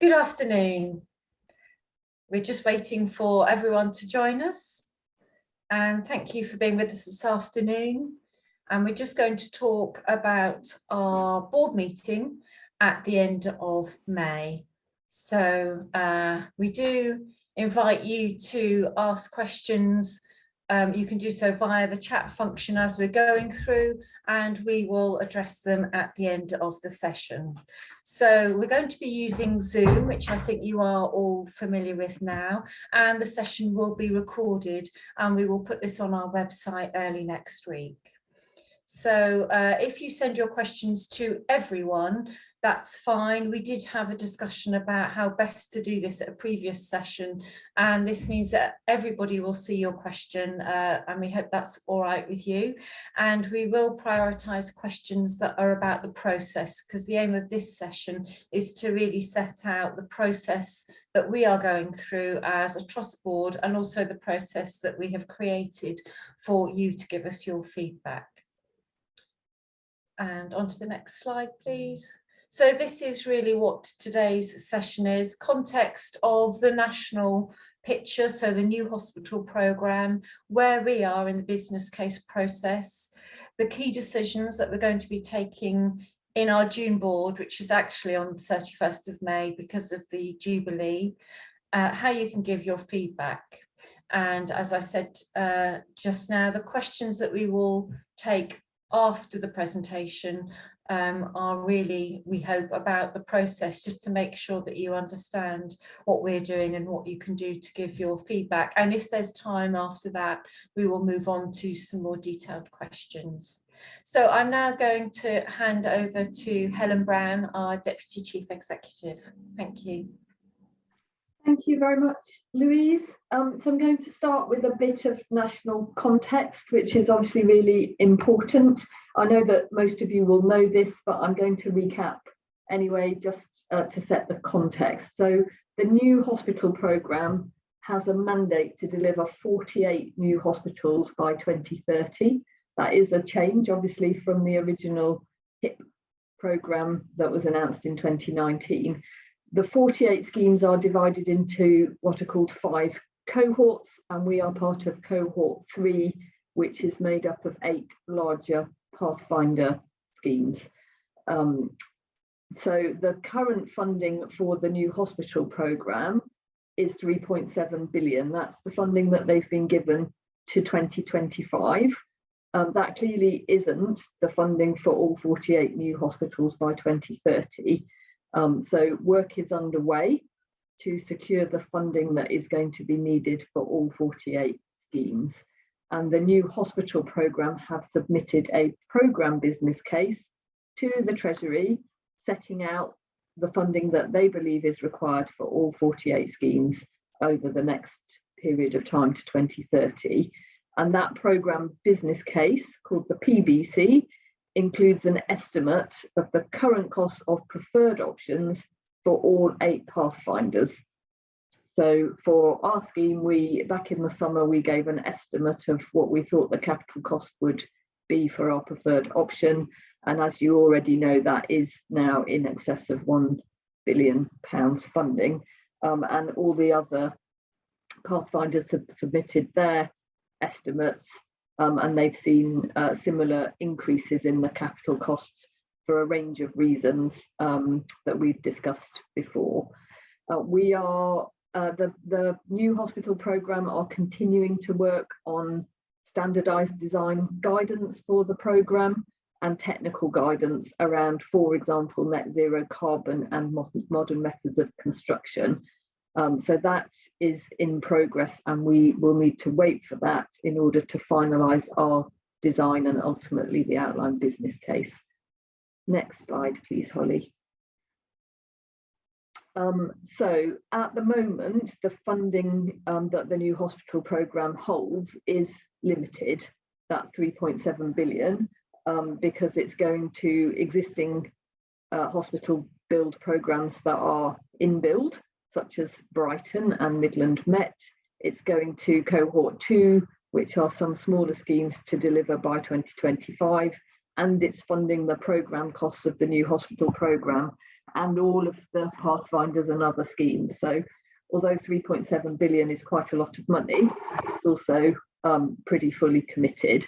Good afternoon. We're just waiting for everyone to join us. And thank you for being with us this afternoon. And we're just going to talk about our board meeting at the end of May. So we do invite you to ask questions. You can do so via the chat function as we're going through, and we will address them at the end of the session. So we're going to be using Zoom, which I think you are all familiar with now, and the session will be recorded, and we will put this on our website early next week. So if you send your questions to everyone, that's fine. We did have a discussion about how best to do this at a previous session, and this means that everybody will see your question, and we hope that's all right with you. And we will prioritise questions that are about the process, because the aim of this session is to really set out the process that we are going through as a trust board, and also the process that we have created for you to give us your feedback. And on to the next slide, please. So this is really what today's session is: context of the national picture, so the new hospital programme, where we are in the business case process, the key decisions that we're going to be taking in our June board, which is actually on the 31st of May because of the Jubilee, how you can give your feedback. And as I said just now, the questions that we will take after the presentation are really, we hope, about the process, just to make sure that you understand what we're doing and what you can do to give your feedback. And if there's time after that, we will move on to some more detailed questions. So I'm now going to hand over to Helen Brown, our Deputy Chief Executive. Thank you. Thank you very much, Louise. So I'm going to start with a bit of national context, which is obviously really important. I know that most of you will know this, but I'm going to recap anyway, just to set the context. So the new hospital programme has a mandate to deliver 48 new hospitals by 2030. That is a change, obviously, from the original HIP programme that was announced in 2019. The 48 schemes are divided into what are called 5 cohorts, and we are part of cohort 3, which is made up of 8 larger Pathfinder schemes. So the current funding for the new hospital programme is 3.7 billion. That's the funding that they've been given to 2025. That clearly isn't the funding for all 48 new hospitals by 2030. So work is underway to secure the funding that is going to be needed for all 48 schemes. And the new hospital programme have submitted a programme business case to the Treasury, setting out the funding that they believe is required for all 48 schemes over the next period of time to 2030. And that programme business case, called the PBC, includes an estimate of the current cost of preferred options for all 8 Pathfinders. So for our scheme, back in the summer, we gave an estimate of what we thought the capital cost would be for our preferred option. And as you already know, that is now in excess of £1 billion funding. And all the other Pathfinders have submitted their estimates, and they've seen similar increases in the capital costs for a range of reasons that we've discussed before. We are, the new hospital programme are continuing to work on standardised design guidance for the programme and technical guidance around, for example, net zero carbon and modern methods of construction. So that is in progress, and we will need to wait for that in order to finalise our design and ultimately the outline business case. Next slide, please, Holly. So at the moment, the funding that the new hospital programme holds is limited, that 3.7 billion, because it's going to existing hospital build programmes that are in build, such as Brighton and Midland Met. It's going to cohort 2, which are some smaller schemes to deliver by 2025, and it's funding the programme costs of the new hospital programme, and all of the pathfinders and other schemes. So although 3.7 billion is quite a lot of money, it's also pretty fully committed.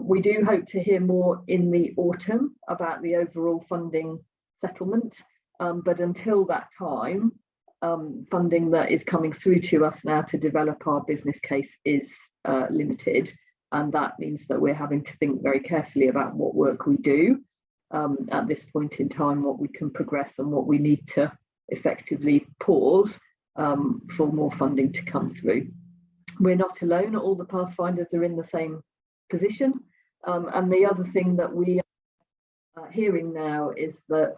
We do hope to hear more in the autumn about the overall funding settlement, but until that time, funding that is coming through to us now to develop our business case is limited, and that means that we're having to think very carefully about what work we do at this point in time, what we can progress and what we need to effectively pause for more funding to come through. We're not alone, all the pathfinders are in the same position, and the other thing that we are hearing now is that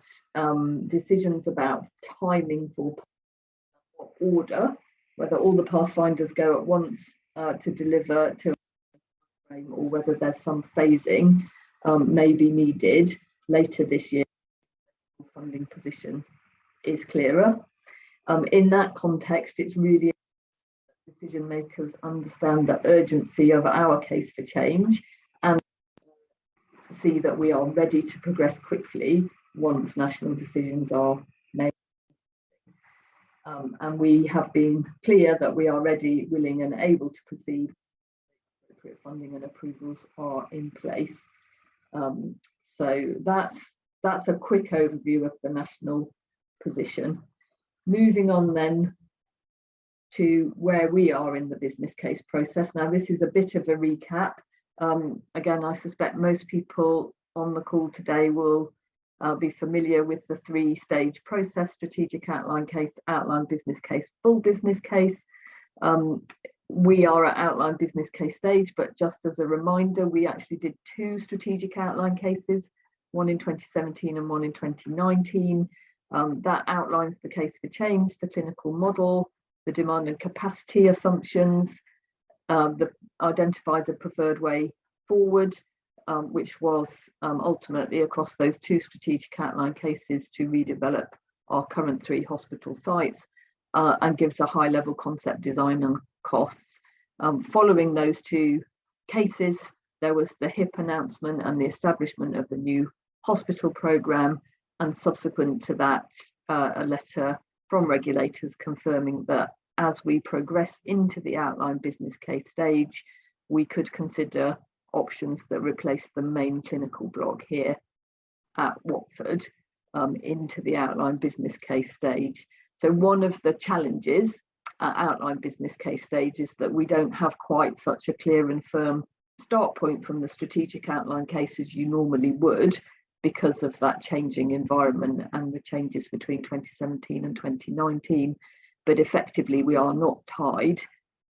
decisions about timing for order, whether all the pathfinders go at once to deliver to a frame, or whether there's some phasing may be needed later this year. Funding position is clearer. In that context, it's really decision makers understand the urgency of our case for change and see that we are ready to progress quickly once national decisions are made. And we have been clear that we are ready, willing and able to proceed. Appropriate funding and approvals are in place. So that's a quick overview of the national position. Moving on then to where we are in the business case process. Now, this is a bit of a recap. Again, I suspect most people on the call today will be familiar with the three-stage process: strategic outline case, outline business case, full business case. We are at outline business case stage, but just as a reminder, we actually did two strategic outline cases, one in 2017 and one in 2019. That outlines the case for change, the clinical model, the demand and capacity assumptions, identifies a preferred way forward, which was ultimately across those two strategic outline cases to redevelop our current 3 hospital sites, and gives a high level concept design and costs. Following those 2 cases, there was the HIP announcement and the establishment of the new hospital programme, and subsequent to that, a letter from regulators confirming that as we progress into the outline business case stage, we could consider options that replace the main clinical block here at Watford into the outline business case stage. So one of the challenges at outline business case stage is that we don't have quite such a clear and firm start point from the strategic outline case as you normally would, because of that changing environment and the changes between 2017 and 2019. But effectively, we are not tied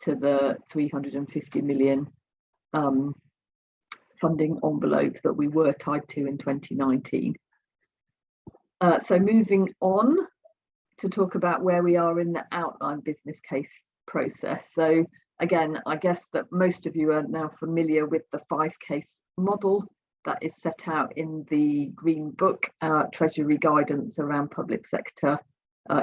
to the 350 million funding envelope that we were tied to in 2019. So moving on to talk about where we are in the outline business case process. So again, I guess that most of you are now familiar with the 5-case model that is set out in the Green Book, Treasury guidance around public sector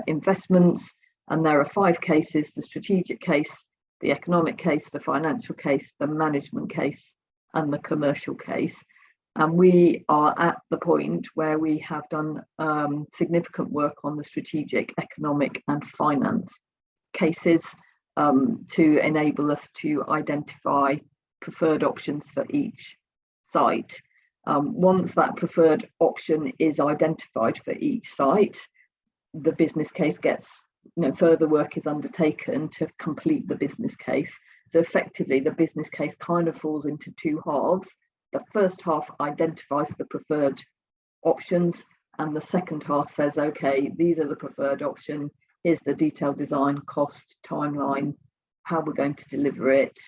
investments. And there are 5 cases: the strategic case, the economic case, the financial case, the management case, and the commercial case. And we are at the point where we have done significant work on the strategic, economic and finance cases to enable us to identify preferred options for each site. Once that preferred option is identified for each site, the business case gets, further work is undertaken to complete the business case. So effectively, the business case kind of falls into 2 halves. The first half identifies the preferred options, and the second half says, okay, these are the preferred option, here's the detailed design, cost, timeline, how we're going to deliver it,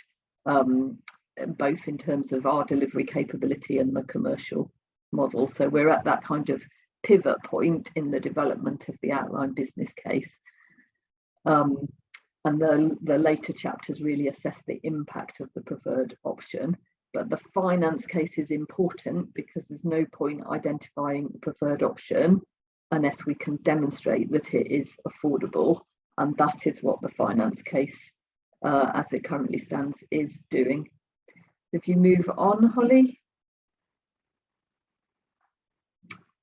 both in terms of our delivery capability and the commercial model. So we're at that kind of pivot point in the development of the outline business case. And the later chapters really assess the impact of the preferred option. But the finance case is important because there's no point identifying the preferred option unless we can demonstrate that it is affordable. And that is what the finance case, as it currently stands, is doing. If you move on, Holly.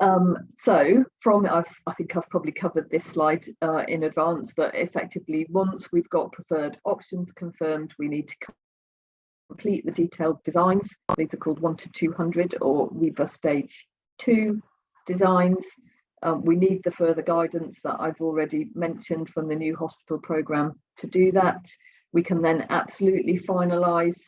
So I think I've probably covered this slide in advance, but effectively once we've got preferred options confirmed, we need to complete the detailed designs. These are called 1 to 200 or REBA stage 2 designs. We need the further guidance that I've already mentioned from the new hospital programme to do that. We can then absolutely finalise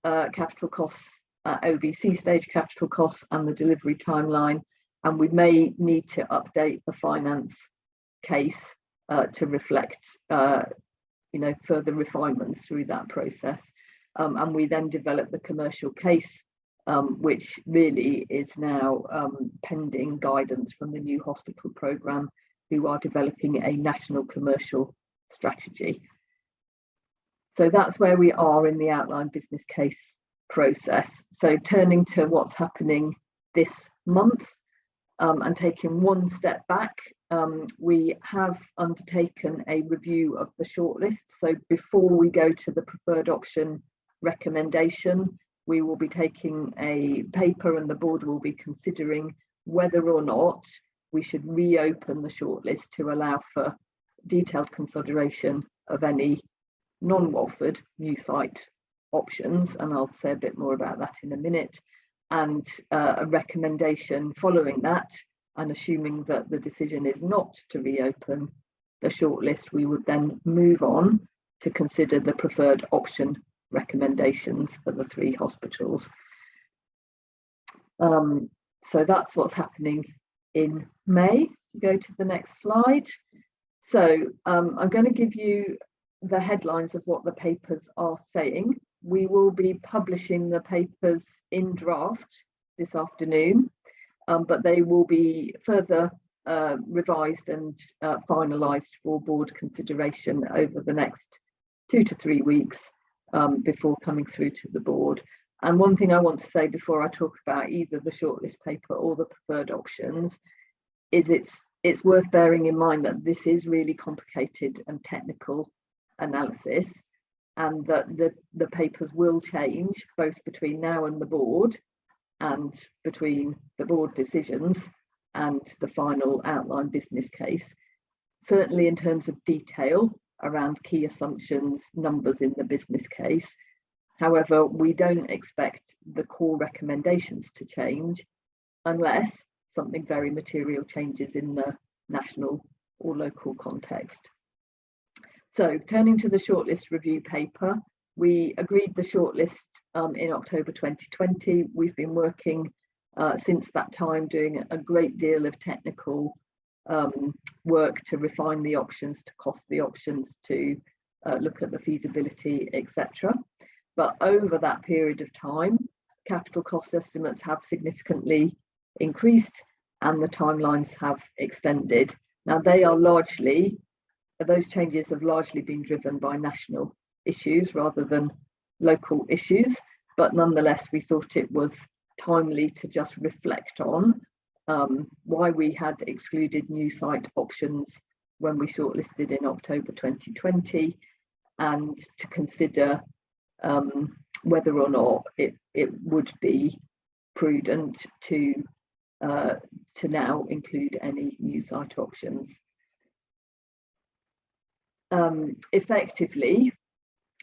capital costs, OBC stage capital costs and the delivery timeline, and we may need to update the finance case to reflect further refinements through that process. And we then develop the commercial case, which really is now pending guidance from the new hospital programme, who are developing a national commercial strategy. So that's where we are in the outline business case process. So turning to what's happening this month, and taking one step back, we have undertaken a review of the shortlist. So before we go to the preferred option recommendation, we will be taking a paper and the board will be considering whether or not we should reopen the shortlist to allow for detailed consideration of any non-Walford new site options, and I'll say a bit more about that in a minute, and a recommendation following that, and assuming that the decision is not to reopen the shortlist, we would then move on to consider the preferred option recommendations for the 3 hospitals. So that's what's happening in May. Go to the next slide. So I'm going to give you the headlines of what the papers are saying. We will be publishing the papers in draft this afternoon, but they will be further revised and finalised for board consideration over the next 2 to 3 weeks before coming through to the board. And one thing I want to say before I talk about either the shortlist paper or the preferred options is it's worth bearing in mind that this is really complicated and technical analysis, and that the papers will change both between now and the board, and between the board decisions and the final outline business case, certainly in terms of detail around key assumptions, numbers in the business case. However, we don't expect the core recommendations to change unless something very material changes in the national or local context. So turning to the shortlist review paper, we agreed the shortlist in October 2020. We've been working since that time, doing a great deal of technical work to refine the options, to cost the options, to look at the feasibility, etc. But over that period of time, capital cost estimates have significantly increased and the timelines have extended. Now those changes have largely been driven by national issues rather than local issues, but nonetheless we thought it was timely to just reflect on why we had excluded new site options when we shortlisted in October 2020, and to consider whether or not it would be prudent to now include any new site options. Effectively,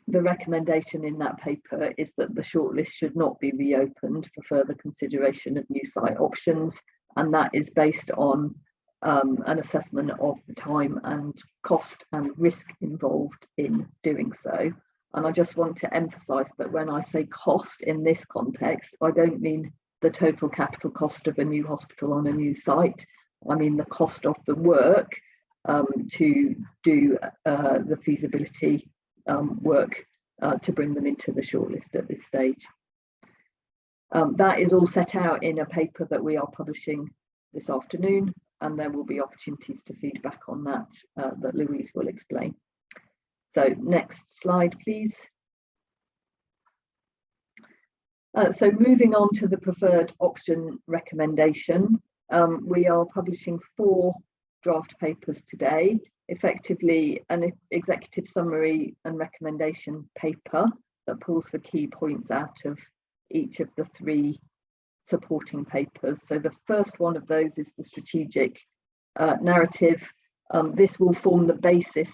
the recommendation in that paper is that the shortlist should not be reopened for further consideration of new site options, and that is based on an assessment of the time and cost and risk involved in doing so. And I just want to emphasise that when I say cost in this context, I don't mean the total capital cost of a new hospital on a new site. I mean the cost of the work to do the feasibility work to bring them into the shortlist at this stage. That is all set out in a paper that we are publishing this afternoon, and there will be opportunities to feedback on that that Louise will explain. So next slide, please. So moving on to the preferred option recommendation, we are publishing 4 draft papers today, effectively an executive summary and recommendation paper that pulls the key points out of each of the 3 supporting papers. So the first one of those is the strategic narrative. This will form the basis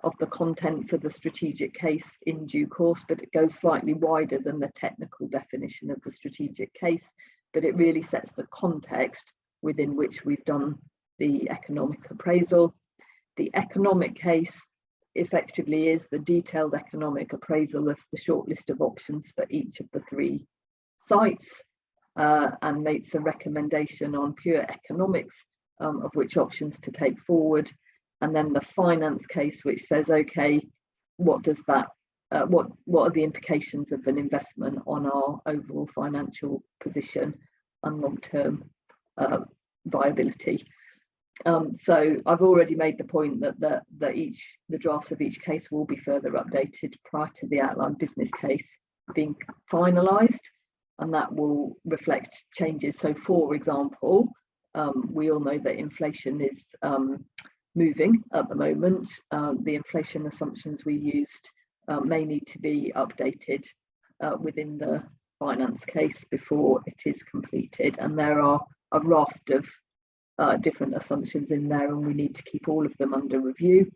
of the content for the strategic case in due course, but it goes slightly wider than the technical definition of the strategic case, but it really sets the context within which we've done the economic appraisal. The economic case effectively is the detailed economic appraisal of the shortlist of options for each of the 3 sites, and makes a recommendation on pure economics of which options to take forward. And then the finance case, which says, okay, what does that, what are the implications of an investment on our overall financial position and long-term viability. So I've already made the point that the drafts of each case will be further updated prior to the outline business case being finalised, and that will reflect changes. So for example, we all know that inflation is moving at the moment. The inflation assumptions we used may need to be updated within the finance case before it is completed, and there are a raft of different assumptions in there, and we need to keep all of them under review.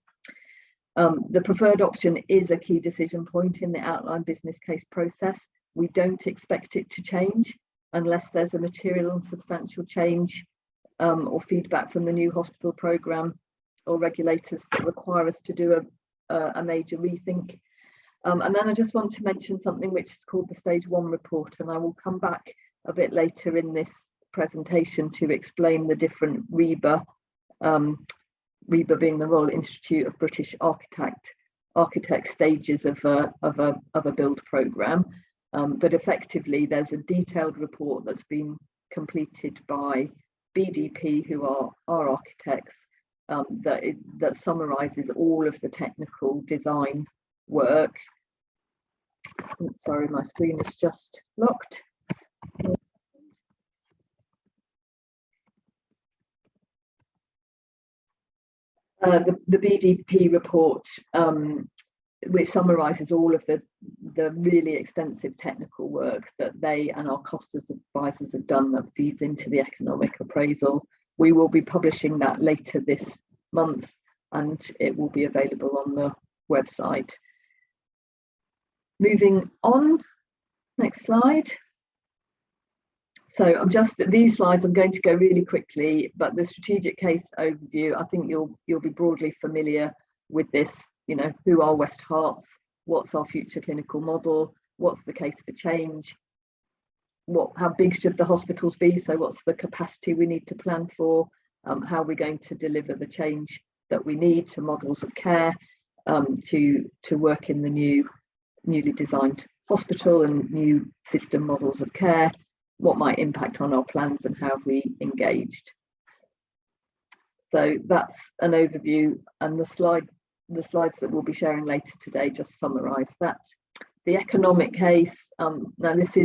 The preferred option is a key decision point in the outline business case process. We don't expect it to change unless there's a material and substantial change or feedback from the new hospital programme or regulators that require us to do a major rethink. And then I just want to mention something which is called the Stage 1 report, and I will come back a bit later in this presentation to explain the different REBA, REBA being the Royal Institute of British Architects stages of a build programme. But effectively there's a detailed report that's been completed by BDP, who are our architects, that summarises all of the technical design work. Sorry, my screen is just locked. The BDP report, which summarises all of the really extensive technical work that they and our costed advisors have done that feeds into the economic appraisal. We will be publishing that later this month, and it will be available on the website. Moving on, next slide. So these slides I'm going to go really quickly, but the strategic case overview, I think you'll be broadly familiar with this. You know, who are West Herts? What's our future clinical model? What's the case for change? How big should the hospitals be? So what's the capacity we need to plan for? How are we going to deliver the change that we need to models of care to work in the newly designed hospital and new system models of care? What might impact on our plans and how have we engaged? So that's an overview, and the slides that we'll be sharing later today just summarise that. The economic case, now this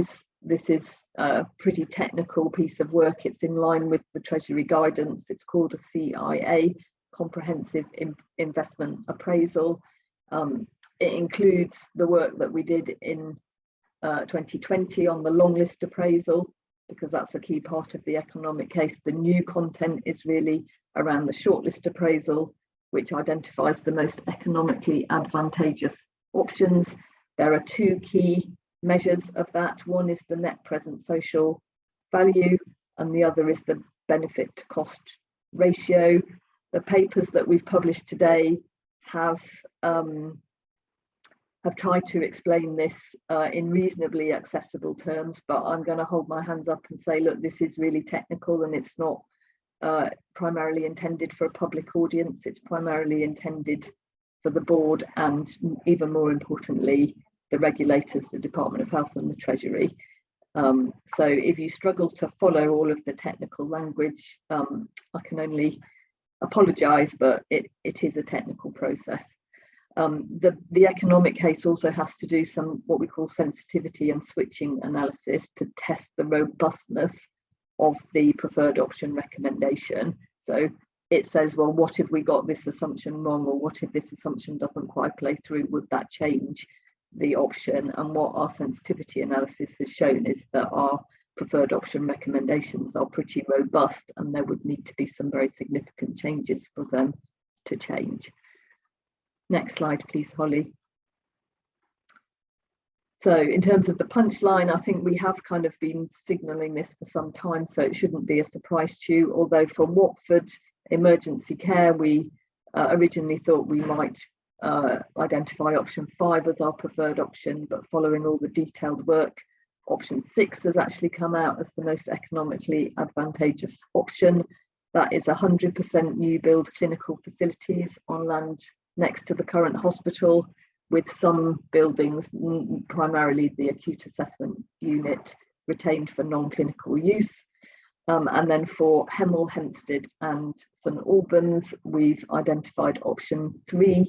is a pretty technical piece of work. It's in line with the Treasury guidance. It's called a CIA, Comprehensive Investment Appraisal. It includes the work that we did in 2020 on the long list appraisal, because that's a key part of the economic case. The new content is really around the shortlist appraisal, which identifies the most economically advantageous options. There are 2 key measures of that. One is the net present social value, and the other is the benefit to cost ratio. The papers that we've published today have tried to explain this in reasonably accessible terms, but I'm going to hold my hands up and say, look, this is really technical, and it's not primarily intended for a public audience. It's primarily intended for the board and, even more importantly, the regulators, the Department of Health and the Treasury. So if you struggle to follow all of the technical language, I can only apologise, but it is a technical process. The economic case also has to do some what we call sensitivity and switching analysis to test the robustness of the preferred option recommendation. So it says, well, what if we got this assumption wrong, or what if this assumption doesn't quite play through? Would that change the option? And what our sensitivity analysis has shown is that our preferred option recommendations are pretty robust, and there would need to be some very significant changes for them to change. Next slide, please, Holly. So in terms of the punchline, I think we have kind of been signalling this for some time, so it shouldn't be a surprise to you. Although for Watford emergency care, we originally thought we might identify option 5 as our preferred option, but following all the detailed work, option 6 has actually come out as the most economically advantageous option. That is 100% new build clinical facilities on land next to the current hospital, with some buildings, primarily the acute assessment unit, retained for non-clinical use. And then for Hemel Hempstead and St Albans, we've identified option 3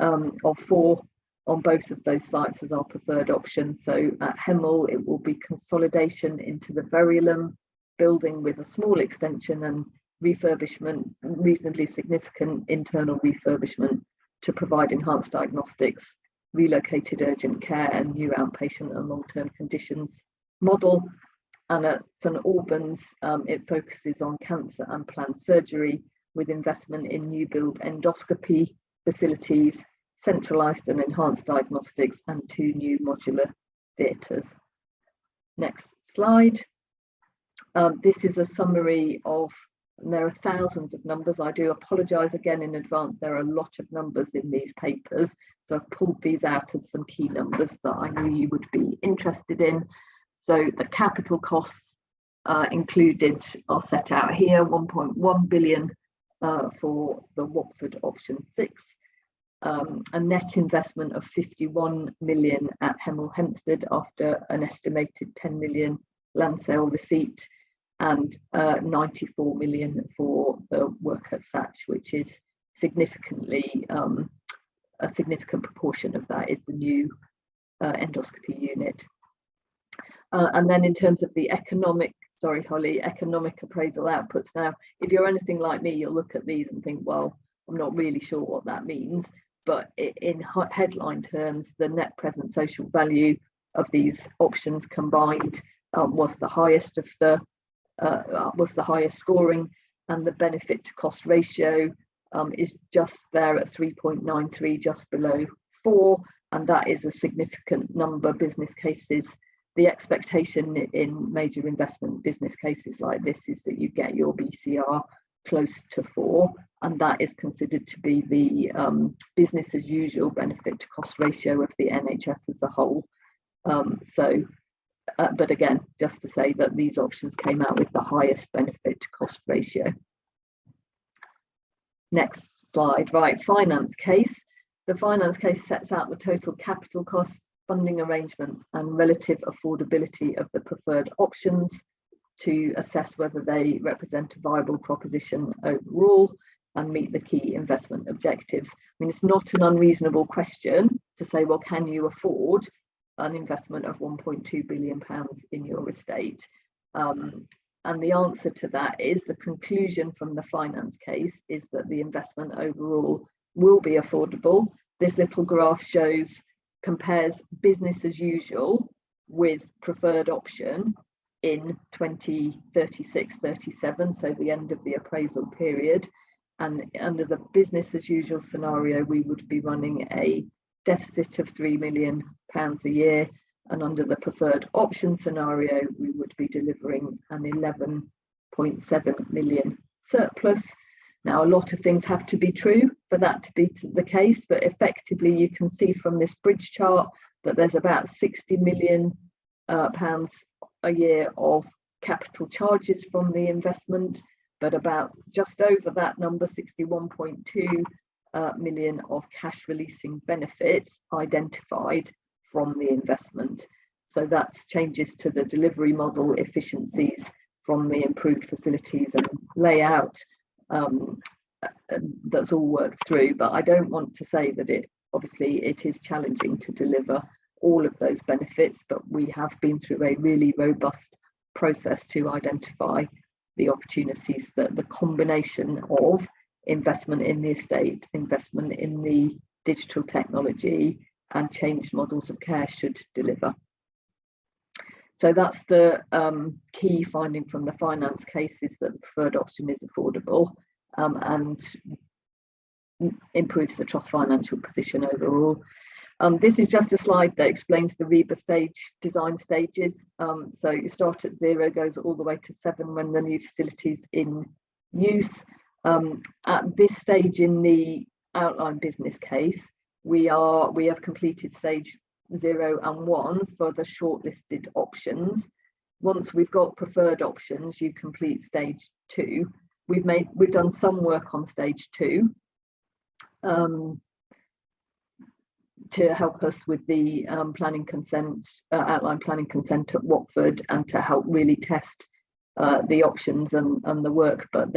of 4 on both of those sites as our preferred option. So at Hemel, it will be consolidation into the Verulam building with a small extension and refurbishment, reasonably significant internal refurbishment to provide enhanced diagnostics, relocated urgent care and new outpatient and long-term conditions model. And at St Albans, it focuses on cancer and planned surgery with investment in new build endoscopy facilities, centralised and enhanced diagnostics, and 2 new modular theatres. Next slide. This is a summary of, and there are thousands of numbers. I do apologise again in advance. There are a lot of numbers in these papers. So I've pulled these out as some key numbers that I knew you would be interested in. So the capital costs included are set out here, 1.1 billion for the Watford option 6, a net investment of 51 million at Hemel Hempstead after an estimated 10 million land sale receipt, and 94 million for the work at Satch, which is significantly, a significant proportion of that is the new endoscopy unit. And then in terms of the economic appraisal outputs. Now, if you're anything like me, you'll look at these and think, well, I'm not really sure what that means. But in headline terms, the net present social value of these options combined was the highest of the highest scoring, and the benefit to cost ratio is just there at 3.93, just below 4, and that is a significant number. Business cases, the expectation in major investment business cases like this is that you get your BCR close to 4, and that is considered to be the business as usual benefit to cost ratio of the NHS as a whole. But again, just to say that these options came out with the highest benefit to cost ratio. Next slide, right, finance case. The finance case sets out the total capital costs, funding arrangements and relative affordability of the preferred options to assess whether they represent a viable proposition overall and meet the key investment objectives. I mean, it's not an unreasonable question to say, well, can you afford an investment of £1.2 billion in your estate? And the answer to that is the conclusion from the finance case is that the investment overall will be affordable. This little graph compares business as usual with preferred option in 2036-37, so the end of the appraisal period. And under the business as usual scenario, we would be running a deficit of £3 million a year, and under the preferred option scenario, we would be delivering an 11.7 million surplus. Now, a lot of things have to be true for that to be the case, but effectively you can see from this bridge chart that there's about £60 million a year of capital charges from the investment, but about just over that number, 61.2 million of cash releasing benefits identified from the investment. So that's changes to the delivery model, efficiencies from the improved facilities and layout. That's all worked through, but I don't want to say that it is challenging to deliver all of those benefits, but we have been through a really robust process to identify the opportunities that the combination of investment in the estate, investment in the digital technology and changed models of care should deliver. So that's the key finding from the finance case, is that the preferred option is affordable and improves the trust financial position overall. This is just a slide that explains the REBA stage design stages. So you start at 0, goes all the way to 7 when the new facility's in use. At this stage in the outline business case, we have completed stage 0 and 1 for the shortlisted options. Once we've got preferred options, you complete stage 2. We've done some work on stage 2 to help us with the planning consent, outline planning consent at Watford, and to help really test the options and the work. But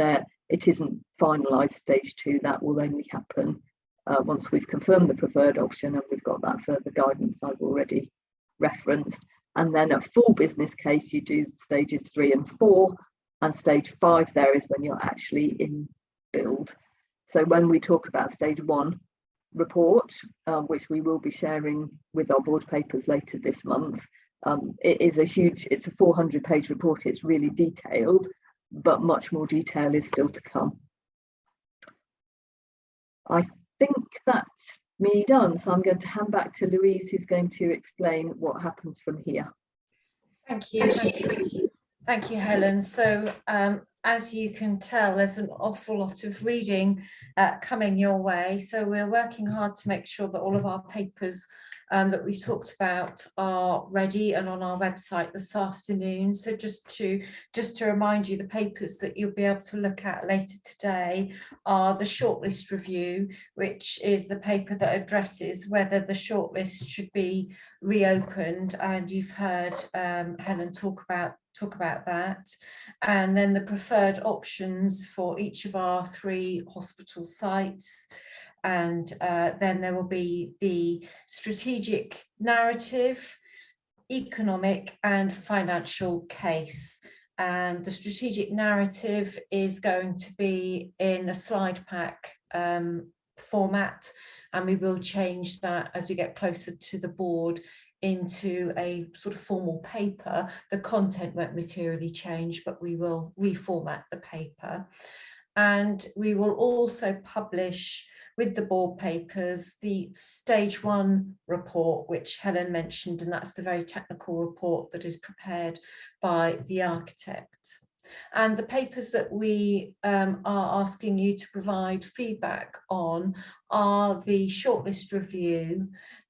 it isn't finalised stage 2. That will only happen once we've confirmed the preferred option and we've got that further guidance I've already referenced. And then at full business case, you do stages 3 and 4, and stage 5 there is when you're actually in build. So when we talk about stage 1 report, which we will be sharing with our board papers later this month, it's a 400-page report. It's really detailed, but much more detail is still to come. I think that's me done, so I'm going to hand back to Louise, who's going to explain what happens from here. Thank you, Helen. So as you can tell, there's an awful lot of reading coming your way. So we're working hard to make sure that all of our papers that we've talked about are ready and on our website this afternoon. So just to remind you, the papers that you'll be able to look at later today are the shortlist review, which is the paper that addresses whether the shortlist should be reopened, and you've heard Helen talk about that. And then the preferred options for each of our 3 hospital sites. And then there will be the strategic narrative, economic and financial case. And the strategic narrative is going to be in a slide pack format, and we will change that as we get closer to the board into a sort of formal paper. The content won't materially change, but we will reformat the paper. And we will also publish with the board papers the stage 1 report, which Helen mentioned, and that's the very technical report that is prepared by the architect. And the papers that we are asking you to provide feedback on are the shortlist review,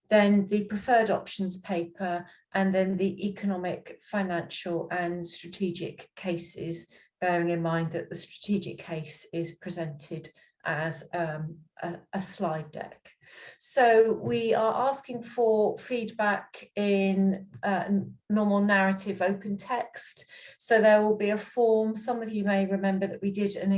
then the preferred options paper, and then the economic, financial and strategic cases, bearing in mind that the strategic case is presented as a slide deck. So we are asking for feedback in normal narrative open text. So there will be a form. Some of you may remember that we did an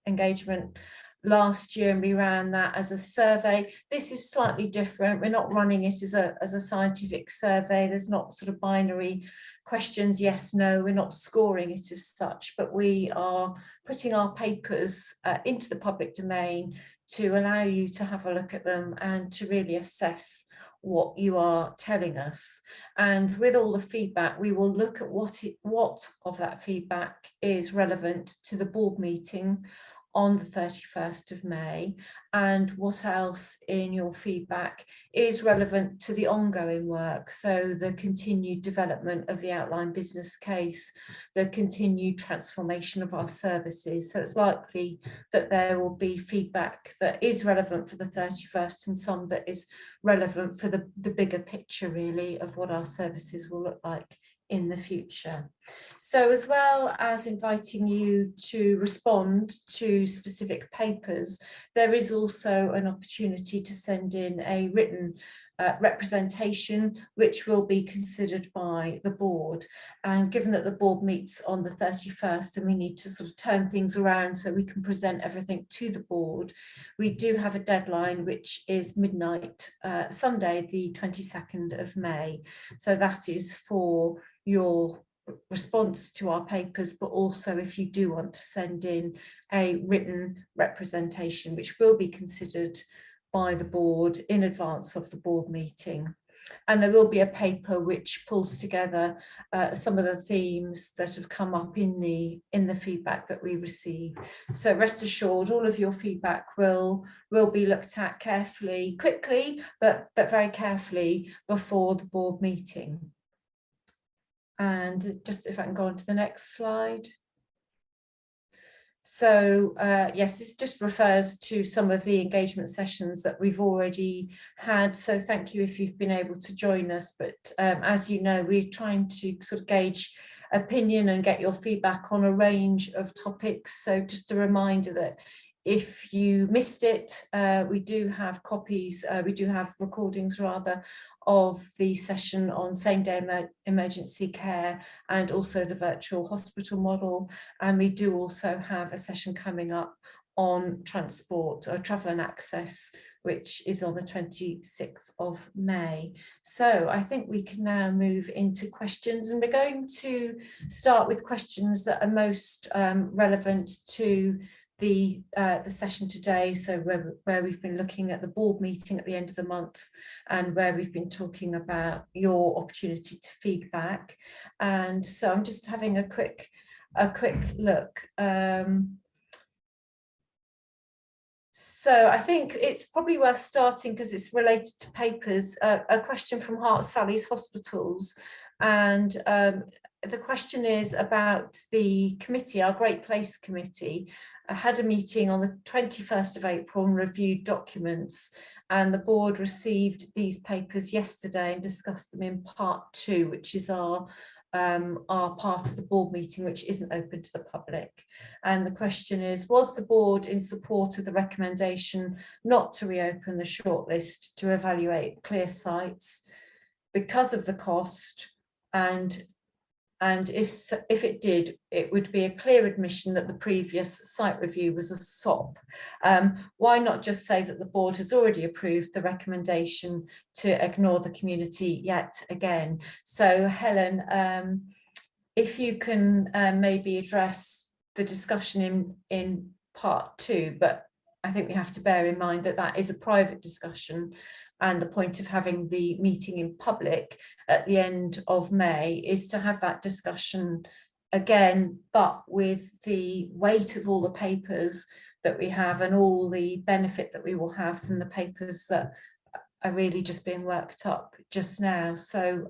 engagement last year and we ran that as a survey. This is slightly different. We're not running it as a scientific survey. There's not sort of binary questions, yes, no, we're not scoring it as such, but we are putting our papers into the public domain to allow you to have a look at them and to really assess what you are telling us. And with all the feedback, we will look at what of that feedback is relevant to the board meeting on the 31st of May, and what else in your feedback is relevant to the ongoing work. So the continued development of the outline business case, the continued transformation of our services. So it's likely that there will be feedback that is relevant for the 31st and some that is relevant for the bigger picture, really, of what our services will look like in the future. So as well as inviting you to respond to specific papers, there is also an opportunity to send in a written representation, which will be considered by the board. And given that the board meets on the 31st and we need to sort of turn things around so we can present everything to the board, we do have a deadline, which is midnight, Sunday, the 22nd of May. So that is for your response to our papers, but also if you do want to send in a written representation, which will be considered by the board in advance of the board meeting. And there will be a paper which pulls together some of the themes that have come up in the feedback that we receive. So rest assured, all of your feedback will be looked at carefully, quickly, but very carefully before the board meeting. And just if I can go on to the next slide. So yes, this just refers to some of the engagement sessions that we've already had. So thank you if you've been able to join us. But as you know, we're trying to sort of gauge opinion and get your feedback on a range of topics. So just a reminder that if you missed it, we do have copies, we do have recordings rather, of the session on same-day emergency care and also the virtual hospital model. And we do also have a session coming up on transport or travel and access, which is on the 26th of May. So I think we can now move into questions, and we're going to start with questions that are most relevant to the session today, so where we've been looking at the board meeting at the end of the month and where we've been talking about your opportunity to feedback. And so I'm just having a quick look. So I think it's probably worth starting, because it's related to papers, a question from Hearts Valleys Hospitals. And the question is about the committee, our Great Place Committee. I had a meeting on the 21st of April and reviewed documents, and the board received these papers yesterday and discussed them in part 2, which is our part of the board meeting, which isn't open to the public. And the question is, was the board in support of the recommendation not to reopen the shortlist to evaluate clear sites because of the cost, and if it did, it would be a clear admission that the previous site review was a SOP. Why not just say that the board has already approved the recommendation to ignore the community yet again? So Helen, if you can maybe address the discussion in part 2, but I think we have to bear in mind that that is a private discussion, and the point of having the meeting in public at the end of May is to have that discussion again, but with the weight of all the papers that we have and all the benefit that we will have from the papers that are really just being worked up just now. So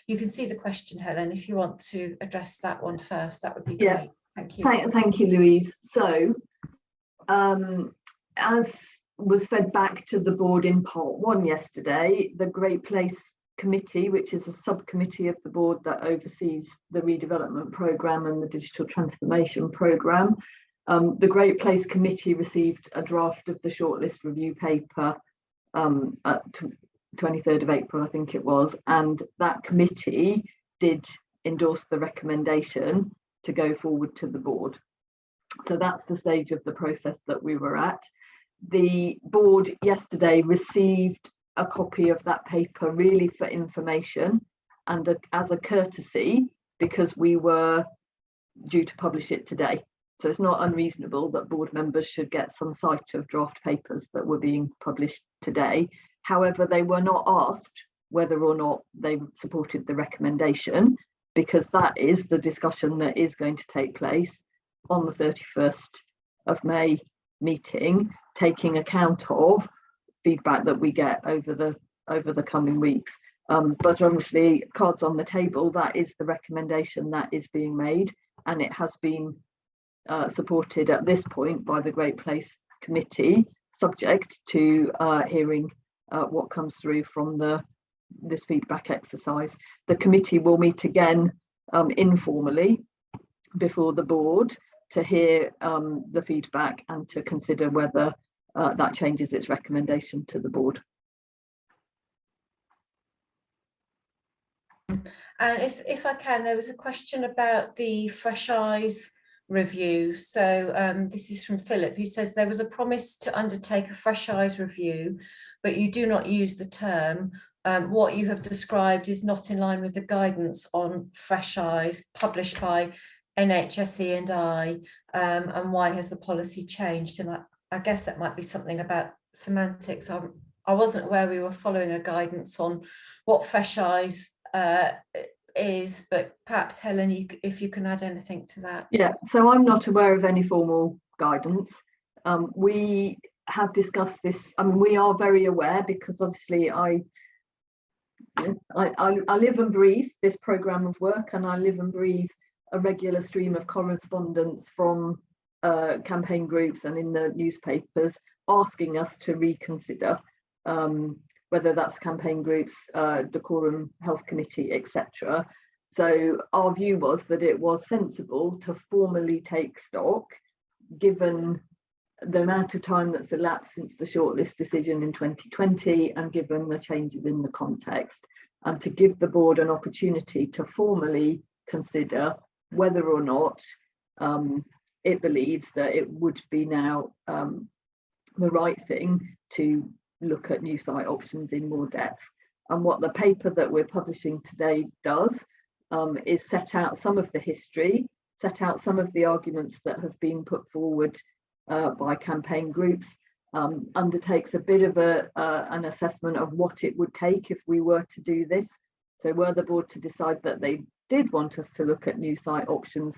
you can see the question, Helen, if you want to address that one first, that would be great. Thank you. Thank you, Louise. So as was fed back to the board in part 1 yesterday, the Great Place Committee, which is a subcommittee of the board that oversees the redevelopment programme and the digital transformation programme, the Great Place Committee received a draft of the shortlist review paper at 23rd of April, I think it was, and that committee did endorse the recommendation to go forward to the board. So that's the stage of the process that we were at. The board yesterday received a copy of that paper really for information and as a courtesy, because we were due to publish it today. So it's not unreasonable that board members should get some sight of draft papers that were being published today. However, they were not asked whether or not they supported the recommendation, because that is the discussion that is going to take place on the 31st of May meeting, taking account of feedback that we get over the coming weeks. But obviously, cards on the table, that is the recommendation that is being made, and it has been supported at this point by the Great Place Committee, subject to hearing what comes through from this feedback exercise. The committee will meet again informally before the board to hear the feedback and to consider whether that changes its recommendation to the board. And if I can, there was a question about the Fresh Eyes review. So this is from Philip, who says there was a promise to undertake a Fresh Eyes review, but you do not use the term. What you have described is not in line with the guidance on Fresh Eyes published by NHSE and and why has the policy changed? And I guess that might be something about semantics. I wasn't aware we were following a guidance on what Fresh Eyes is, but perhaps Helen, if you can add anything to that. Yeah, so I'm not aware of any formal guidance. We have discussed this. I mean, we are very aware because obviously I live and breathe this programme of work, and I live and breathe a regular stream of correspondence from campaign groups and in the newspapers asking us to reconsider, whether that's campaign groups, Decorum Health Committee, etc. So our view was that it was sensible to formally take stock, given the amount of time that's elapsed since the shortlist decision in 2020 and given the changes in the context, and to give the board an opportunity to formally consider whether or not it believes that it would be now the right thing to look at new site options in more depth. And what the paper that we're publishing today does is set out some of the history, set out some of the arguments that have been put forward by campaign groups, undertakes a bit of an assessment of what it would take if we were to do this. So were the board to decide that they did want us to look at new site options,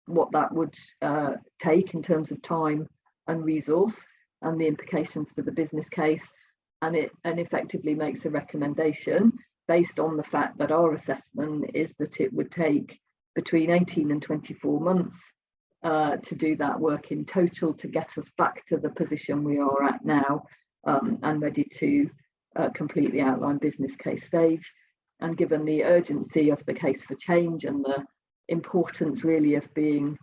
what that would take in terms of time and resource, and the implications for the business case, and effectively makes a recommendation based on the fact that our assessment is that it would take between 18 and 24 months to do that work in total, to get us back to the position we are at now, and ready to complete the outline business case stage. And given the urgency of the case for change and the importance really of being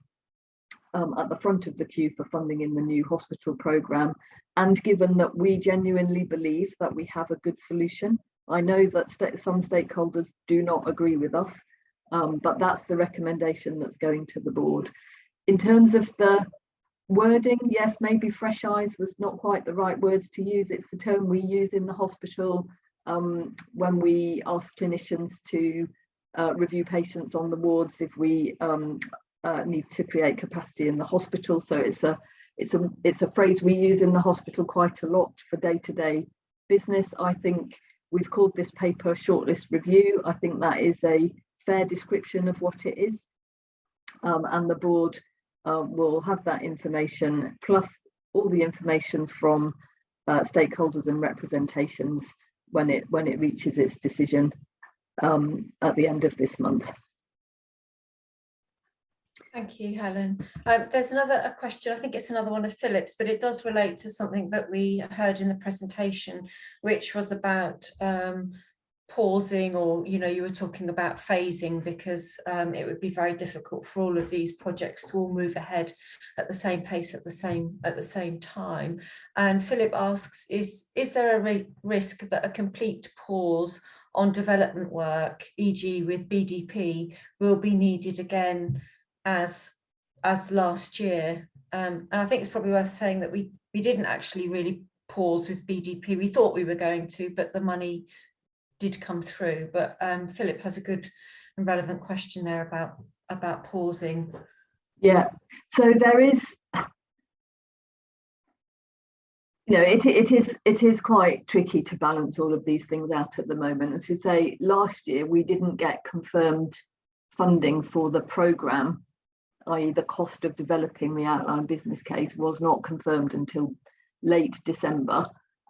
at the front of the queue for funding in the new hospital programme, and given that we genuinely believe that we have a good solution. I know that some stakeholders do not agree with us, but that's the recommendation that's going to the board. In terms of the wording, yes, maybe fresh eyes was not quite the right words to use. It's the term we use in the hospital when we ask clinicians to review patients on the wards if we need to create capacity in the hospital. So it's a phrase we use in the hospital quite a lot for day-to-day business. I think we've called this paper Shortlist Review. I think that is a fair description of what it is, and the board will have that information plus all the information from stakeholders and representations when it reaches its decision at the end of this month. Thank you, Helen. There's a question, I think it's another one of Philip's, but it does relate to something that we heard in the presentation, which was about pausing, or you were talking about phasing, because it would be very difficult for all of these projects to all move ahead at the same pace at the same time. And Philip asks, is there a risk that a complete pause on development work, e.g. with BDP, will be needed again as last year? And I think it's probably worth saying that we didn't actually really pause with BDP. We thought we were going to, but the money did come through. But Philip has a good and relevant question there about pausing. Yeah, so there is, it is quite tricky to balance all of these things out at the moment. As you say, last year we didn't get confirmed funding for the programme, i.e. the cost of developing the outline business case was not confirmed until late December,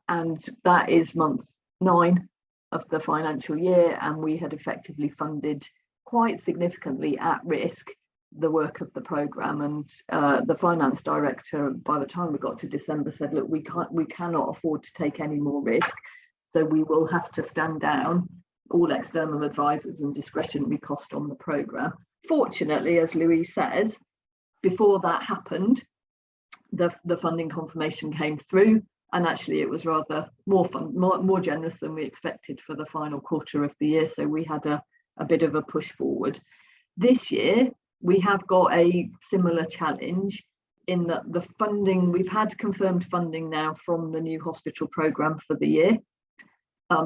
and that is month 9 of the financial year, and we had effectively funded quite significantly at risk the work of the programme. And the finance director, by the time we got to December, said, look, we cannot afford to take any more risk, so we will have to stand down all external advisors and discretionary cost on the programme. Fortunately, as Louise says, before that happened, the funding confirmation came through, and actually it was rather more generous than we expected for the final quarter of the year, so we had a bit of a push forward. This year we have got a similar challenge in that the funding, we've had confirmed funding now from the new hospital programme for the year.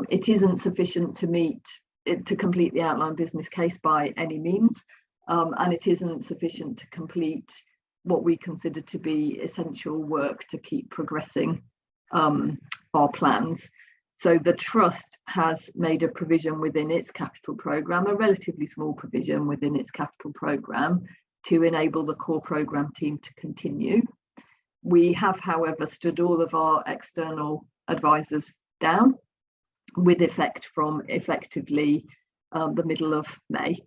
It isn't sufficient to complete the outline business case by any means, and it isn't sufficient to complete what we consider to be essential work to keep progressing our plans. So the trust has made a provision within its capital programme, a relatively small provision within its capital programme, to enable the core programme team to continue. We have, however, stood all of our external advisors down with effect from effectively the middle of May,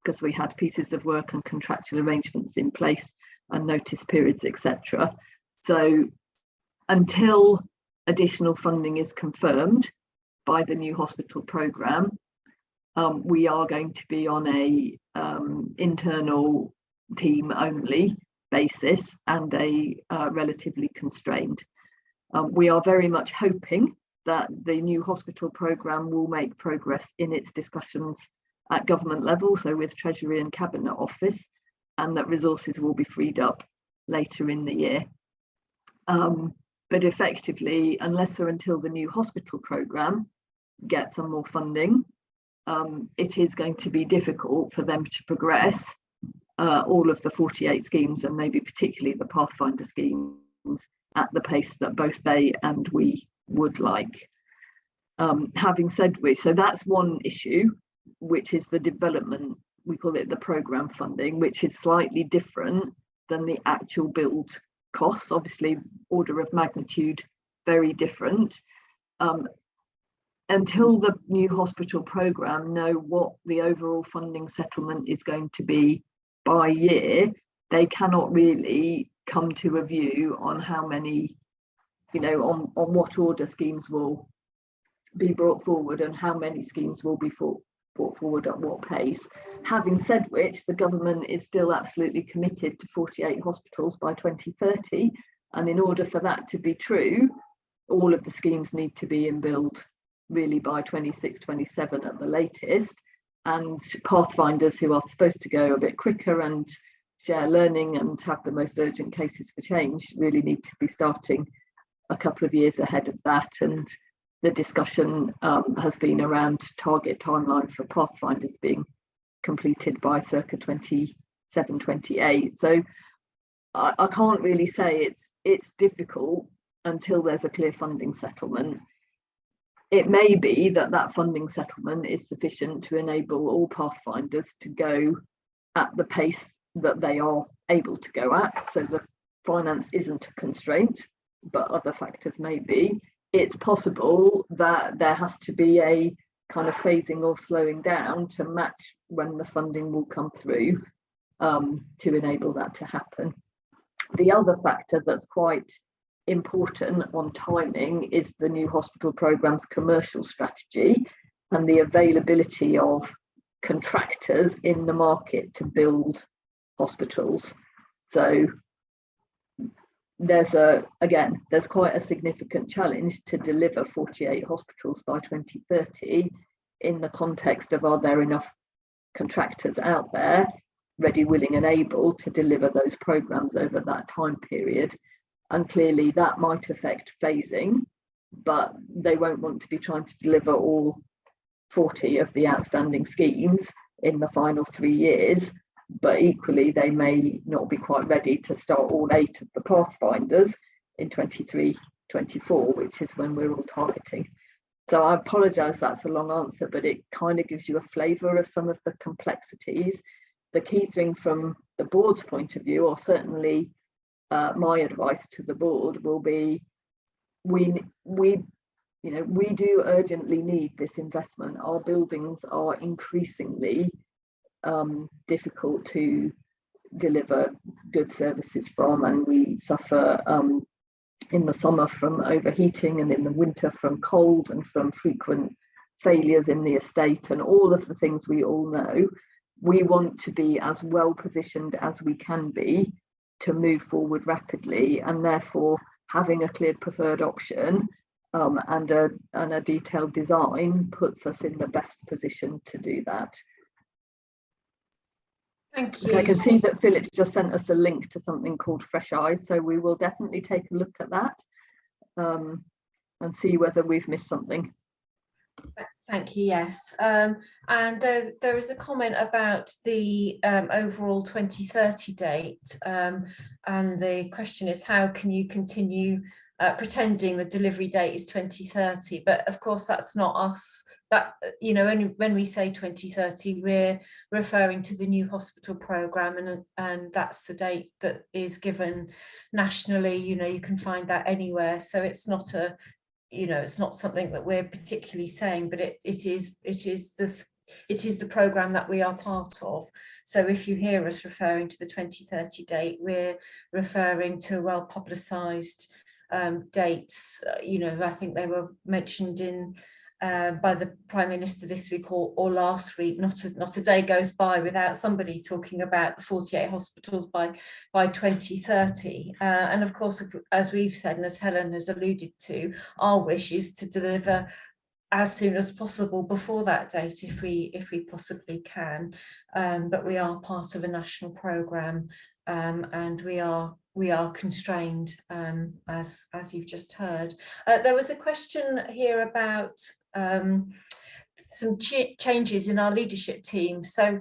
because we had pieces of work and contractual arrangements in place and notice periods, etc. So until additional funding is confirmed by the new hospital programme, we are going to be on a internal team only basis and a relatively constrained. We are very much hoping that the new hospital programme will make progress in its discussions at government level, so with Treasury and Cabinet Office, and that resources will be freed up later in the year. But effectively, unless or until the new hospital programme gets some more funding, it is going to be difficult for them to progress all of the 48 schemes, and maybe particularly the Pathfinder schemes, at the pace that both they and we would like. Having said which, so that's one issue, which is the development, we call it the programme funding, which is slightly different than the actual build costs, obviously order of magnitude very different. Until the new hospital programme know what the overall funding settlement is going to be by year, they cannot really come to a view on how many, on what order schemes will be brought forward and how many schemes will be brought forward at what pace. Having said which, the government is still absolutely committed to 48 hospitals by 2030, and in order for that to be true, all of the schemes need to be in build really by 26, 27 at the latest, and Pathfinders, who are supposed to go a bit quicker and share learning and have the most urgent cases for change, really need to be starting a couple of years ahead of that. And the discussion has been around target timeline for Pathfinders being completed by circa 27, 28. So I can't really say it's difficult until there's a clear funding settlement. It may be that funding settlement is sufficient to enable all Pathfinders to go at the pace that they are able to go at. So the finance isn't a constraint, but other factors may be. It's possible that there has to be a kind of phasing or slowing down to match when the funding will come through to enable that to happen. The other factor that's quite important on timing is the new hospital programme's commercial strategy and the availability of contractors in the market to build hospitals. So there's quite a significant challenge to deliver 48 hospitals by 2030 in the context of, are there enough contractors out there ready, willing and able to deliver those programmes over that time period? And clearly that might affect phasing, but they won't want to be trying to deliver all 40 of the outstanding schemes in the final 3 years, but equally they may not be quite ready to start all 8 of the Pathfinders in 23, 24, which is when we're all targeting. So I apologise that's a long answer, but it kind of gives you a flavour of some of the complexities. The key thing from the board's point of view, or certainly my advice to the board, will be we do urgently need this investment. Our buildings are increasingly difficult to deliver good services from, and we suffer in the summer from overheating and in the winter from cold and from frequent failures in the estate and all of the things we all know. We want to be as well positioned as we can be to move forward rapidly, and therefore having a clear preferred option and a detailed design puts us in the best position to do that. Thank you. I can see that Philip's just sent us a link to something called Fresh Eyes, so we will definitely take a look at that and see whether we've missed something. Thank you, yes. And there is a comment about the overall 2030 date, and the question is, how can you continue pretending the delivery date is 2030, but of course that's not us. That, you know, only when we say 2030, we're referring to the new hospital programme, and that's the date that is given nationally. You know, you can find that anywhere, so it's not a, you know, it's not something that we're particularly saying, but it is the programme that we are part of. So if you hear us referring to the 2030 date, we're referring to well publicised dates. You know, I think they were mentioned in by the Prime Minister this week or last week. Not a day goes by without somebody talking about the 48 hospitals by 2030. And of course, as we've said, and as Helen has alluded to, our wish is to deliver as soon as possible before that date, if we possibly can. But we are part of a national programme, and we are constrained, as you've just heard. There was a question here about some changes in our leadership team. So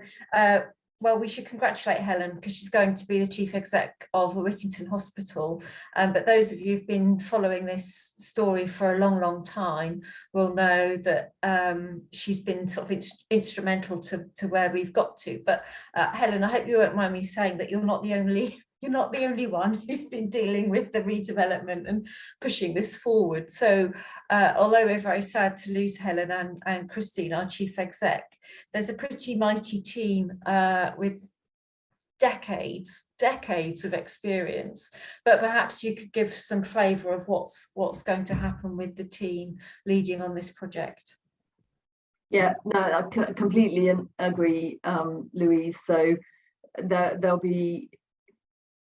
well, we should congratulate Helen because she's going to be the Chief Exec of the Whittington Hospital. But those of you who've been following this story for a long time will know that she's been sort of instrumental to where we've got to. But Helen, I hope you won't mind me saying that you're not the only one who's been dealing with the redevelopment and pushing this forward. So although we're very sad to lose Helen and Christine, our Chief Exec, there's a pretty mighty team with decades of experience. But perhaps you could give some flavour of what's going to happen with the team leading on this project. Yeah, no, I completely agree, Louise. So there'll be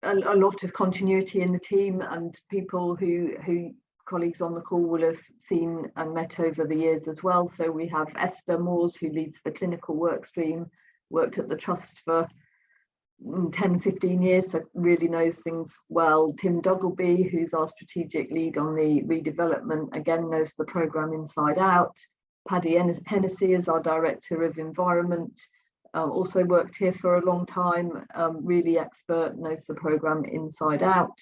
a lot of continuity in the team, and people who colleagues on the call will have seen and met over the years as well. So we have Esther Moores, who leads the clinical work stream, worked at the Trust for 10-15 years, so really knows things well. Tim Duggleby, who's our strategic lead on the redevelopment, again knows the programme inside out. Paddy Hennessy is our Director of Environment, also worked here for a long time, really expert, knows the programme inside out.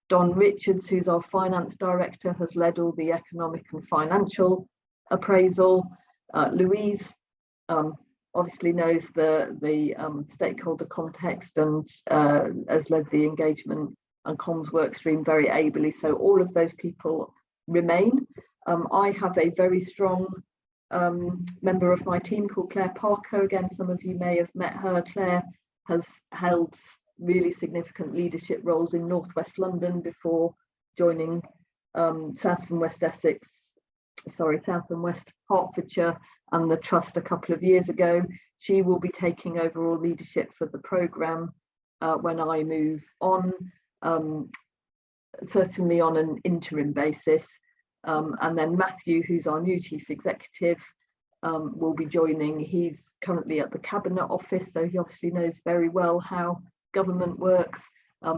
Don Richards, who's our Finance Director, has led all the economic and financial appraisal. Louise obviously knows the stakeholder context and has led the engagement and comms work stream very ably. So all of those people remain. I have a very strong member of my team called Claire Parker. Again, some of you may have met her. Claire has held really significant leadership roles in Northwest London before joining South and West Hertfordshire and the Trust a couple of years ago. She will be taking overall leadership for the programme when I move on, certainly on an interim basis. And then Matthew, who's our new Chief Executive, will be joining. He's currently at the Cabinet Office, so he obviously knows very well how government works.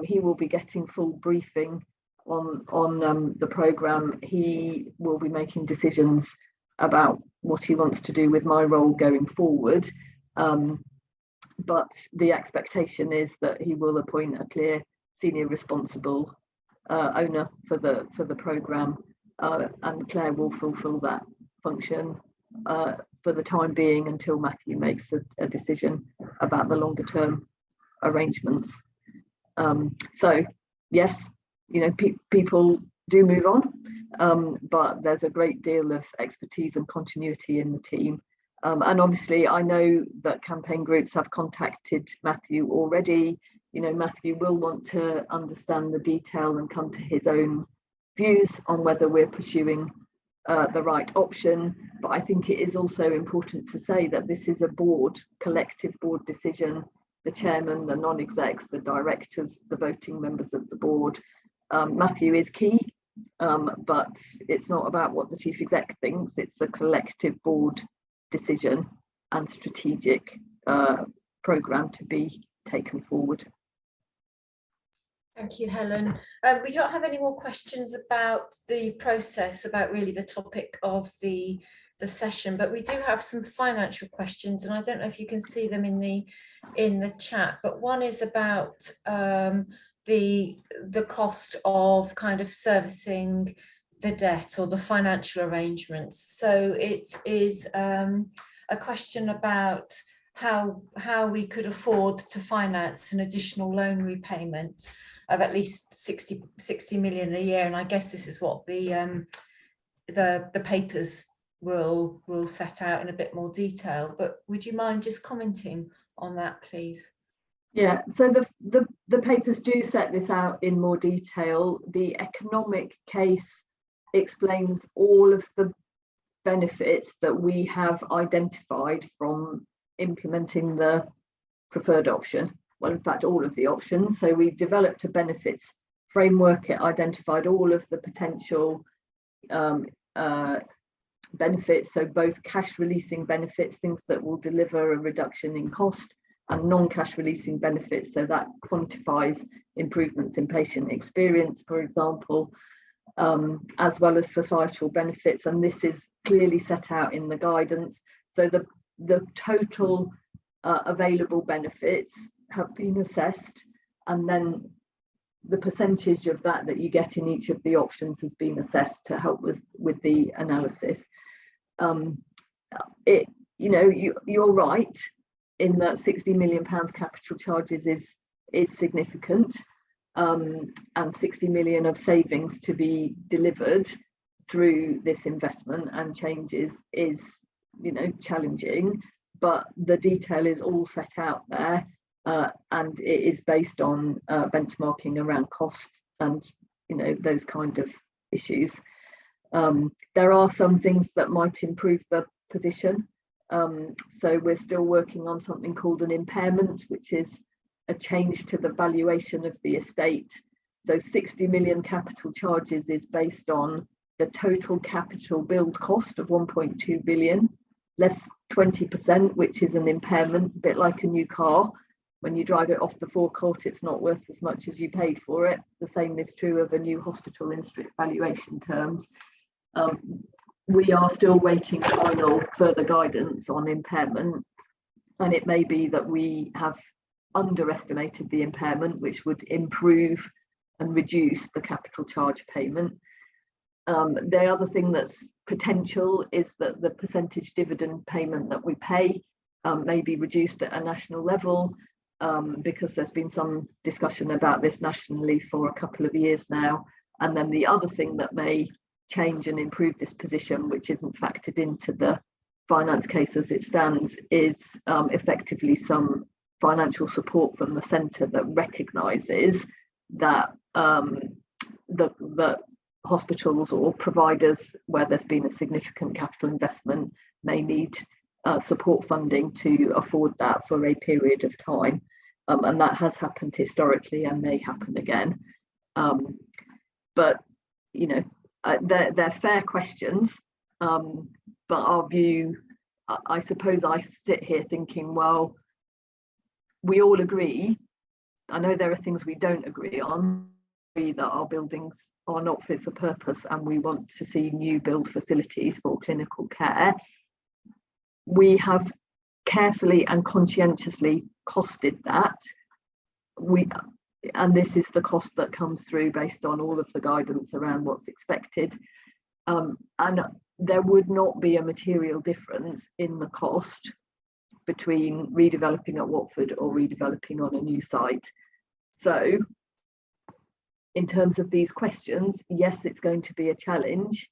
He will be getting full briefing on the programme. He will be making decisions about what he wants to do with my role going forward. But the expectation is that he will appoint a clear senior responsible owner for the programme, and Claire will fulfil that function for the time being until Matthew makes a decision about the longer term arrangements. So yes, you know, people do move on, but there's a great deal of expertise and continuity in the team. And obviously I know that campaign groups have contacted Matthew already. You know, Matthew will want to understand the detail and come to his own views on whether we're pursuing the right option. But I think it is also important to say that this is a collective board decision. The chairman, the non-execs, the directors, the voting members of the board. Matthew is key, but it's not about what the chief exec thinks. It's a collective board decision and strategic programme to be taken forward. Thank you, Helen. We don't have any more questions about the process, about really the topic of the session, but we do have some financial questions, and I don't know if you can see them in the chat, but one is about the cost of kind of servicing the debt or the financial arrangements. So it is a question about how we could afford to finance an additional loan repayment of at least 60 million a year. And I guess this is what the papers will set out in a bit more detail. But would you mind just commenting on that, please? Yeah, so the papers do set this out in more detail. The economic case explains all of the benefits that we have identified from implementing the preferred option. Well, in fact, all of the options. So we developed a benefits framework. It identified all of the potential benefits, so both cash releasing benefits, things that will deliver a reduction in cost, and non-cash releasing benefits, so that quantifies improvements in patient experience, for example, as well as societal benefits. And this is clearly set out in the guidance. So the total available benefits have been assessed, and then the percentage of that you get in each of the options has been assessed to help with the analysis. You're right in that £60 million capital charges is significant, and 60 million of savings to be delivered through this investment and changes is challenging, but the detail is all set out there, and it is based on benchmarking around costs and those kind of issues. There are some things that might improve the position. So we're still working on something called an impairment, which is a change to the valuation of the estate. So 60 million capital charges is based on the total capital build cost of 1.2 billion, less 20%, which is an impairment, a bit like a new car. When you drive it off the forecourt, it's not worth as much as you paid for it. The same is true of a new hospital in strict valuation terms. We are still waiting final further guidance on impairment, and it may be that we have underestimated the impairment, which would improve and reduce the capital charge payment. The other thing that's potential is that the percentage dividend payment that we pay may be reduced at a national level, because there's been some discussion about this nationally for a couple of years now. And then the other thing that may change and improve this position, which isn't factored into the finance case as it stands, is effectively some financial support from the centre that recognises that the hospitals or providers where there's been a significant capital investment may need support funding to afford that for a period of time, and that has happened historically and may happen again. But they're fair questions, but our view, I suppose I sit here thinking, well, we all agree. I know there are things we don't agree on, that our buildings are not fit for purpose and we want to see new build facilities for clinical care. We have carefully and conscientiously costed that. And this is the cost that comes through based on all of the guidance around what's expected. And there would not be a material difference in the cost between redeveloping at Watford or redeveloping on a new site. So in terms of these questions, yes, it's going to be a challenge,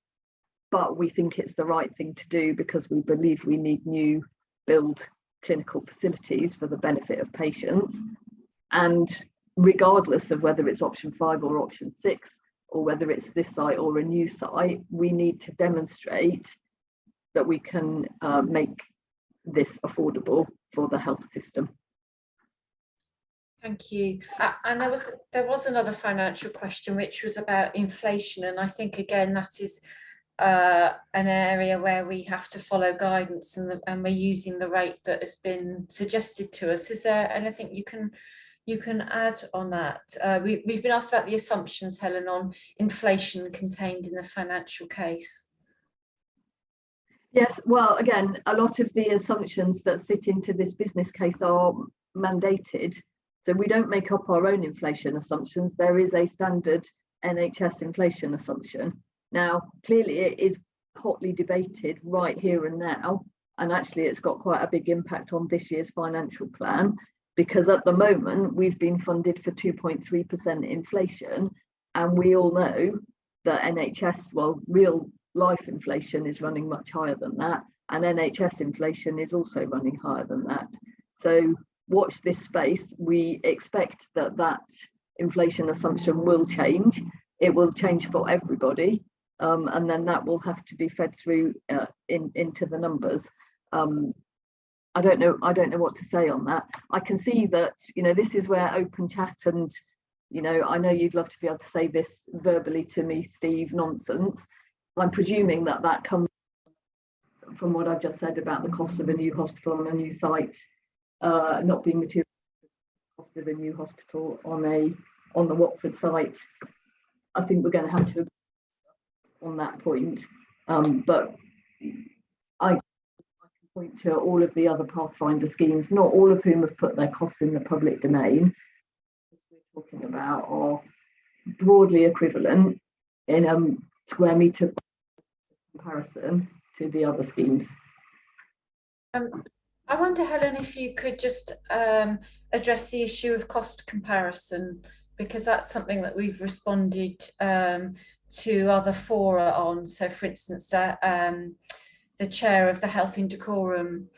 but we think it's the right thing to do because we believe we need new build clinical facilities for the benefit of patients. And regardless of whether it's option 5 or option 6, or whether it's this site or a new site, we need to demonstrate that we can make this affordable for the health system. Thank you. And there was another financial question, which was about inflation, and I think again that is an area where we have to follow guidance, and we're using the rate that has been suggested to us. Is there anything you can add on that? We've been asked about the assumptions, Helen, on inflation contained in the financial case. Yes, well, again, a lot of the assumptions that sit into this business case are mandated So we don't make up our own inflation assumptions. There is a standard NHS inflation assumption. Now, clearly it is hotly debated right here and now, and actually it's got quite a big impact on this year's financial plan, because at the moment we've been funded for 2.3% inflation, and we all know that NHS, well, real life inflation is running much higher than that, and NHS inflation is also running higher than that. So watch this space. We expect that that inflation assumption will change. It will change for everybody, and then that will have to be fed through into the numbers. I don't know what to say on that. I can see that, you know, this is where open chat and, you know, I know you'd love to be able to say this verbally to me, Steve, nonsense. I'm presuming that that comes from what I've just said about the cost of a new hospital on a new site not being material cost of a new hospital on the Watford site. I think we're going to have to agree on that point, but I can point to all of the other Pathfinder schemes, not all of whom have put their costs in the public domain. We're talking about are broadly equivalent in square metre comparison to the other schemes. I wonder, Helen, if you could just address the issue of cost comparison, because that's something that we've responded to other fora on. So, for instance, the chair of the Health and Decorum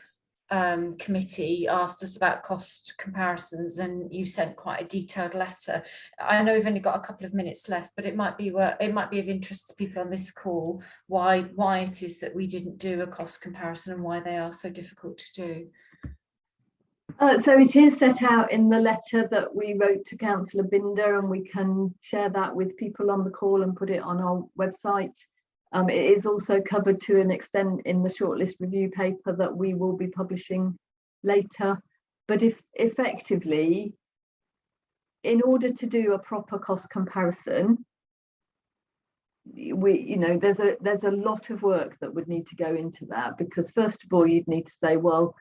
committee asked us about cost comparisons, and you sent quite a detailed letter. I know we've only got a couple of minutes left, but it might be of interest to people on this call why it is that we didn't do a cost comparison and why they are so difficult to do. So it is set out in the letter that we wrote to Councillor Binder, and we can share that with people on the call and put it on our website. It is also covered to an extent in the shortlist review paper that we will be publishing later. But if effectively, in order to do a proper cost comparison, there's a lot of work that would need to go into that, because first of all, you'd need to say, well,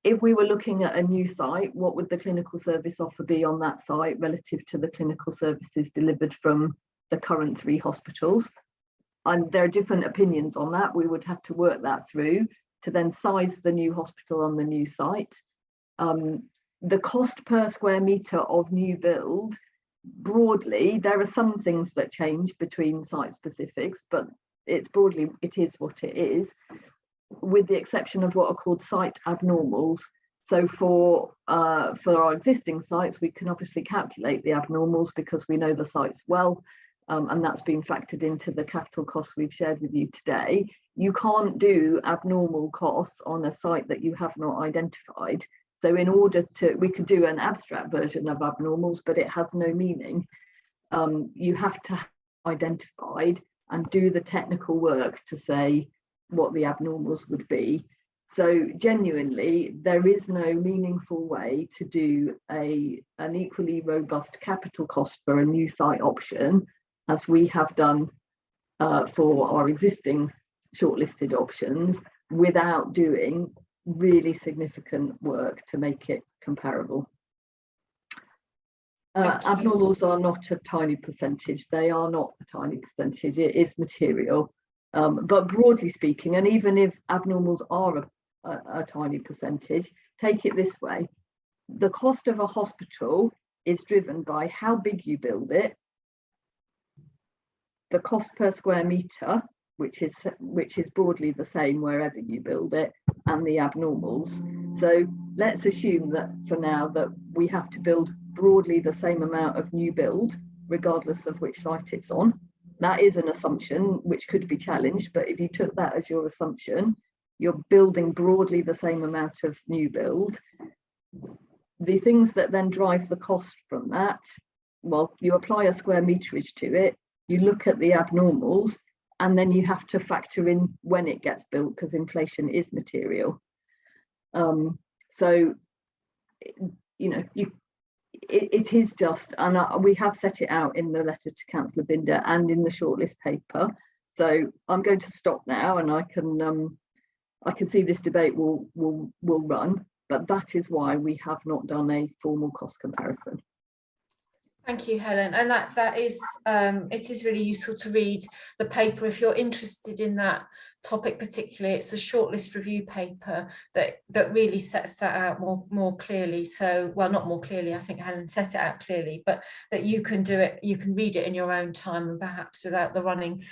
if we were looking at a new site, what would the clinical service offer be on that site relative to the clinical services delivered from the current 3 hospitals? And there are different opinions on that. We would have to work that through to then size the new hospital on the new site. The cost per square metre of new build, broadly, there are some things that change between site specifics, but it is what it is, with the exception of what are called site abnormals. So for our existing sites, we can obviously calculate the abnormals because we know the sites well. And that's been factored into the capital costs we've shared with you today. You can't do abnormal costs on a site that you have not identified. So in order to, we could do an abstract version of abnormals, but it has no meaning. You have to have identified and do the technical work to say what the abnormals would be. So genuinely, there is no meaningful way to do an equally robust capital cost for a new site option as we have done for our existing shortlisted options, without doing really significant work to make it comparable. Abnormals are not a tiny percentage. They are not a tiny percentage. It is material. But broadly speaking, and even if abnormals are a tiny percentage, take it this way. The cost of a hospital is driven by how big you build it, the cost per square metre, which is broadly the same wherever you build it, and the abnormals. So let's assume that for now that we have to build broadly the same amount of new build, regardless of which site it's on. That is an assumption which could be challenged, but if you took that as your assumption, you're building broadly the same amount of new build. The things that then drive the cost from that, well, you apply a square meterage to it, you look at the abnormals, and then you have to factor in when it gets built, because inflation is material. So, you know, it is just, and we have set it out in the letter to Councillor Binder and in the shortlist paper. So I'm going to stop now, and I can see this debate will run. but that is why we have not done a formal cost comparison. Thank you, Helen. And that is, it is really useful to read the paper if you're interested in that topic particularly. It's a shortlist review paper that really sets that out more clearly. So, well, not more clearly, I think Helen set it out clearly, but that you can do it, you can read it in your own time and perhaps without the running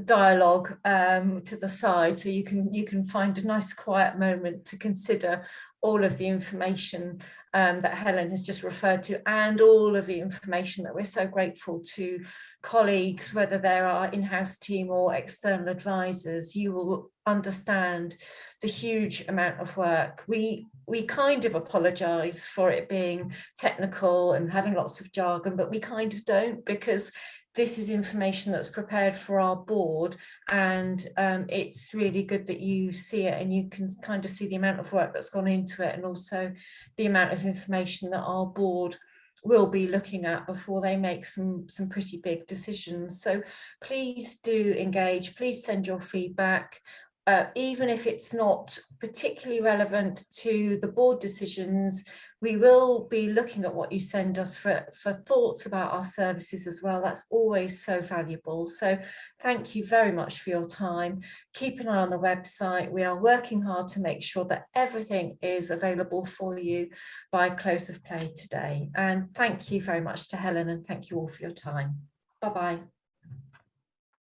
dialogue to the side, so you can find a nice quiet moment to consider all of the information that Helen has just referred to, and all of the information that we're so grateful to colleagues, whether they're our in-house team or external advisors. You will understand the huge amount of work. We kind of apologise for it being technical and having lots of jargon, but we kind of don't, because this is information that's prepared for our board, and it's really good that you see it and you can kind of see the amount of work that's gone into it, and also the amount of information that our board will be looking at before they make some pretty big decisions. So please do engage, please send your feedback. Even if it's not particularly relevant to the board decisions, we will be looking at what you send us for thoughts about our services as well. That's always so valuable. So thank you very much for your time. Keep an eye on the website. We are working hard to make sure that everything is available for you by close of play today. And thank you very much to Helen, and thank you all for your time. Bye-bye.